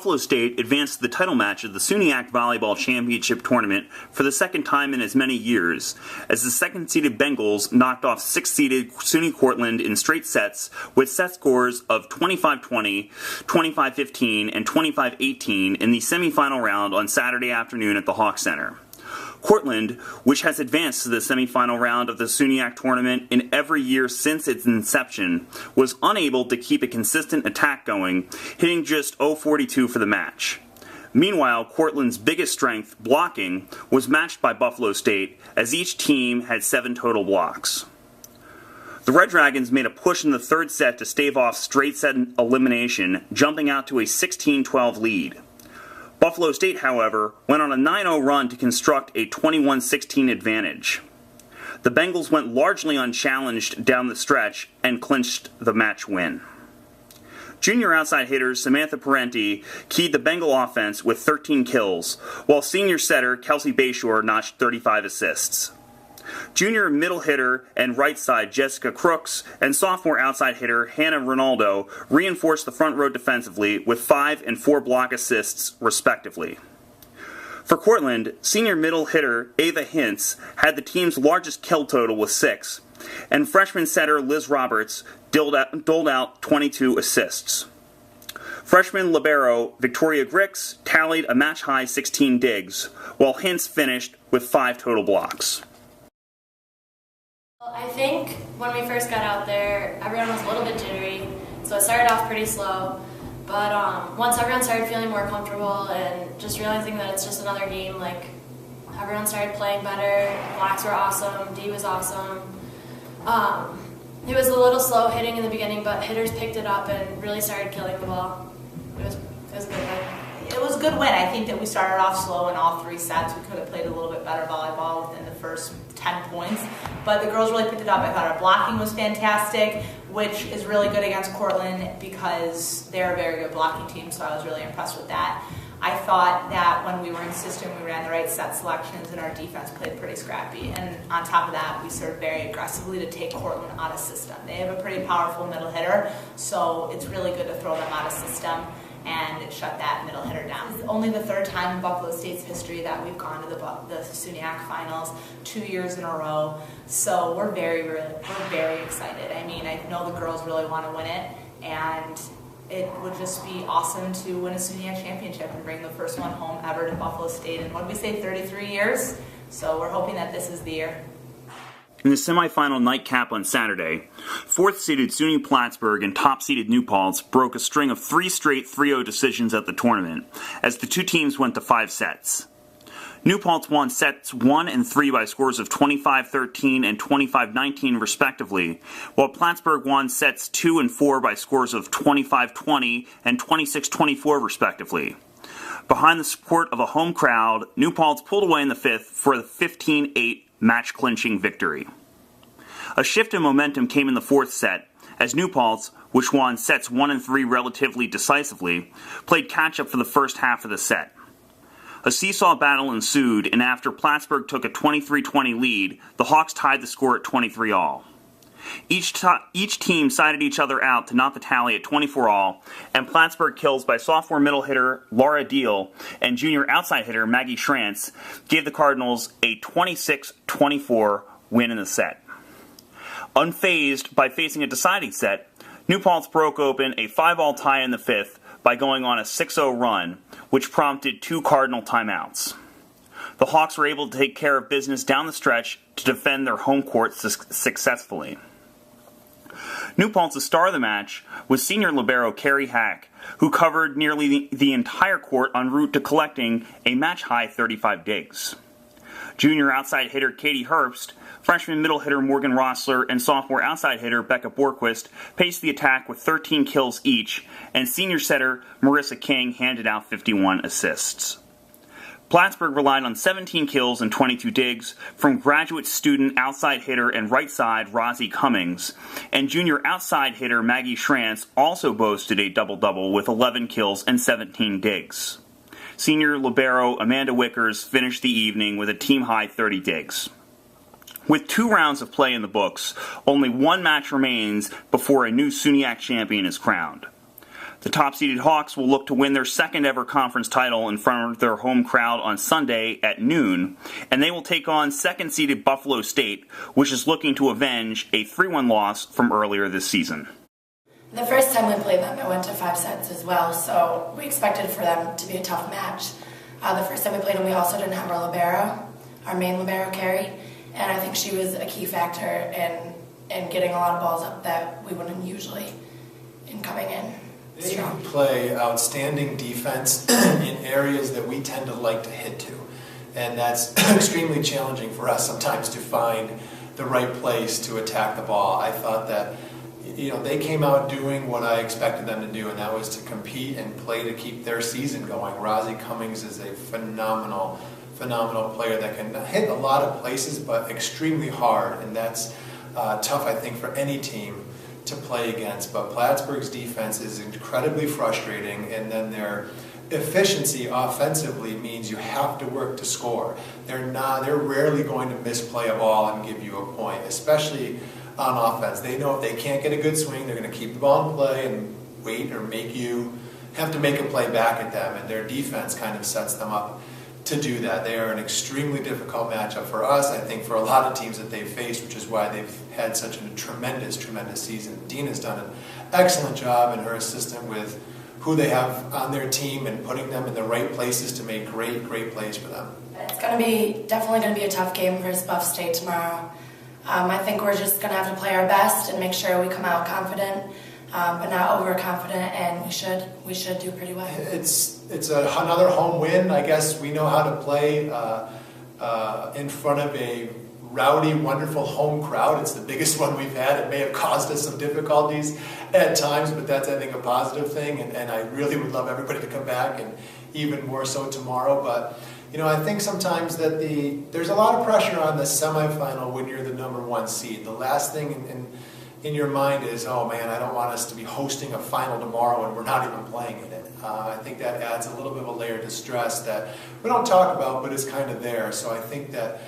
Buffalo State advanced to the title match of the SUNYAC Volleyball Championship Tournament for the second time in as many years, as the second-seeded Bengals knocked off sixth-seeded SUNY Cortland in straight sets with set scores of 25-20, 25-15, and 25-18 in the semifinal round on Saturday afternoon at the Hawk Center. Cortland, which has advanced to the semifinal round of the SUNYAC tournament in every year since its inception, was unable to keep a consistent attack going, hitting just 0-42 for the match. Meanwhile, Cortland's biggest strength, blocking, was matched by Buffalo State, as each team had 7 total blocks. The Red Dragons made a push in the third set to stave off straight set elimination, jumping out to a 16-12 lead. Buffalo State, however, went on a 9-0 run to construct a 21-16 advantage. The Bengals went largely unchallenged down the stretch and clinched the match win. Junior outside hitter Samantha Parenti keyed the Bengal offense with 13 kills, while senior setter Kelsey Bayshore notched 35 assists. Junior middle hitter and right side Jessica Crooks and sophomore outside hitter Hannah Ronaldo reinforced the front row defensively with 5 and 4 block assists, respectively. For Cortland, senior middle hitter Ava Hintz had the team's largest kill total with 6, and freshman setter Liz Roberts doled out 22 assists. Freshman libero Victoria Grix tallied a match-high 16 digs, while Hintz finished with 5 total blocks. I think when we first got out there, everyone was a little bit jittery, so it started off pretty slow. But once everyone started feeling more comfortable and just realizing that it's just another game, like everyone started playing better. Blocks were awesome, D was awesome. It was a little slow hitting in the beginning, but hitters picked it up and really started killing the ball. It was a good win. It was a good win. I think that we started off slow in all 3 sets. We could have played a little bit better volleyball within the first 10 points, but the girls really picked it up. I thought our blocking was fantastic, which is really good against Cortland because they're a very good blocking team, so I was really impressed with that. I thought that when we were in system, we ran the right set selections and our defense played pretty scrappy. And on top of that, we served very aggressively to take Cortland out of system. They have a pretty powerful middle hitter, so it's really good to throw them out of system and shut that middle hitter down. It's only the 3rd time in Buffalo State's history that we've gone to the SUNYAC Finals 2 years in a row. So we're very excited. I mean, I know the girls really want to win it, and it would just be awesome to win a SUNYAC championship and bring the first one home ever to Buffalo State in, what did we say, 33 years? So we're hoping that this is the year. In the semifinal nightcap on Saturday, 4th-seeded SUNY Plattsburgh and top-seeded New Paltz broke a string of 3 straight 3-0 decisions at the tournament, as the 2 teams went to 5 sets. New Paltz won sets 1 and 3 by scores of 25-13 and 25-19 respectively, while Plattsburgh won sets 2 and 4 by scores of 25-20 and 26-24 respectively. Behind the support of a home crowd, New Paltz pulled away in the 5th for the 15-8 match-clinching victory. A shift in momentum came in the 4th set, as New Paltz, which won sets 1 and 3 relatively decisively, played catch-up for the first half of the set. A seesaw battle ensued, and after Plattsburgh took a 23-20 lead, the Hawks tied the score at 23-all. Each team sided each other out to knot the tally at 24-all, and Plattsburgh kills by sophomore middle hitter Laura Deal and junior outside hitter Maggie Schrantz gave the Cardinals a 26-24 win in the set. Unfazed by facing a deciding set, New Paltz broke open a 5-all tie in the 5th by going on a 6-0 run, which prompted 2 Cardinal timeouts. The Hawks were able to take care of business down the stretch to defend their home court successfully. New Paltz's star of the match was senior libero Carrie Hack, who covered nearly the entire court en route to collecting a match-high 35 digs. Junior outside hitter Katie Herbst, freshman middle hitter Morgan Rossler, and sophomore outside hitter Becca Borquist paced the attack with 13 kills each, and senior setter Marissa King handed out 51 assists. Plattsburgh relied on 17 kills and 22 digs from graduate student outside hitter and right side Rozzy Cummings, and junior outside hitter Maggie Schrantz also boasted a double-double with 11 kills and 17 digs. Senior libero Amanda Wickers finished the evening with a team-high 30 digs. With 2 rounds of play in the books, only 1 match remains before a new SUNYAC champion is crowned. The top-seeded Hawks will look to win their second-ever conference title in front of their home crowd on Sunday at noon, and they will take on second-seeded Buffalo State, which is looking to avenge a 3-1 loss from earlier this season. The first time we played them, it went to 5 sets as well, so we expected for them to be a tough match. The first time we played them, we also didn't have our libero, our main libero, Carrie, and I think she was a key factor in getting a lot of balls up that we wouldn't usually in coming in. They play outstanding defense in areas that we tend to like to hit to, and that's extremely challenging for us sometimes to find the right place to attack the ball. I thought that they came out doing what I expected them to do, and that was to compete and play to keep their season going. Rosie Cummings is a phenomenal player that can hit a lot of places, but extremely hard, and that's tough, I think, for any team to play against. But Plattsburgh's defense is incredibly frustrating, and then their efficiency offensively means you have to work to score. They're rarely going to misplay a ball and give you a point, especially on offense. They know if they can't get a good swing, they're going to keep the ball in play and wait or make you have to make a play back at them, and their defense kind of sets them up to do that. They are an extremely difficult matchup for us, I think, for a lot of teams that they've faced, which is why they've had such a tremendous season. Dina's done an excellent job, and her assistant with who they have on their team and putting them in the right places to make great plays for them. It's definitely going to be a tough game versus Buff State tomorrow. I think we're just going to have to play our best and make sure we come out confident, but not overconfident, and we should do pretty well. It's another home win. I guess we know how to play in front of a rowdy, wonderful home crowd. It's the biggest one we've had. It may have caused us some difficulties at times, but that's, I think, a positive thing, and I really would love everybody to come back, and even more so tomorrow. But I think sometimes that there's a lot of pressure on the semifinal when you're the number 1 seed. The last thing in your mind is, oh man, I don't want us to be hosting a final tomorrow and we're not even playing in it. I think that adds a little bit of a layer to stress that we don't talk about, but it's kind of there. So I think that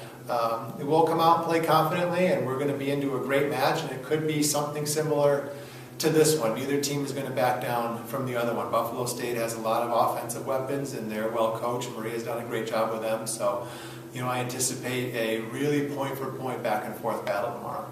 we'll come out and play confidently, and we're going to be into a great match, and it could be something similar to this one. Neither team is going to back down from the other one. Buffalo State has a lot of offensive weapons, and they're well coached. Maria's done a great job with them. So, I anticipate a really point-for-point back-and-forth battle tomorrow.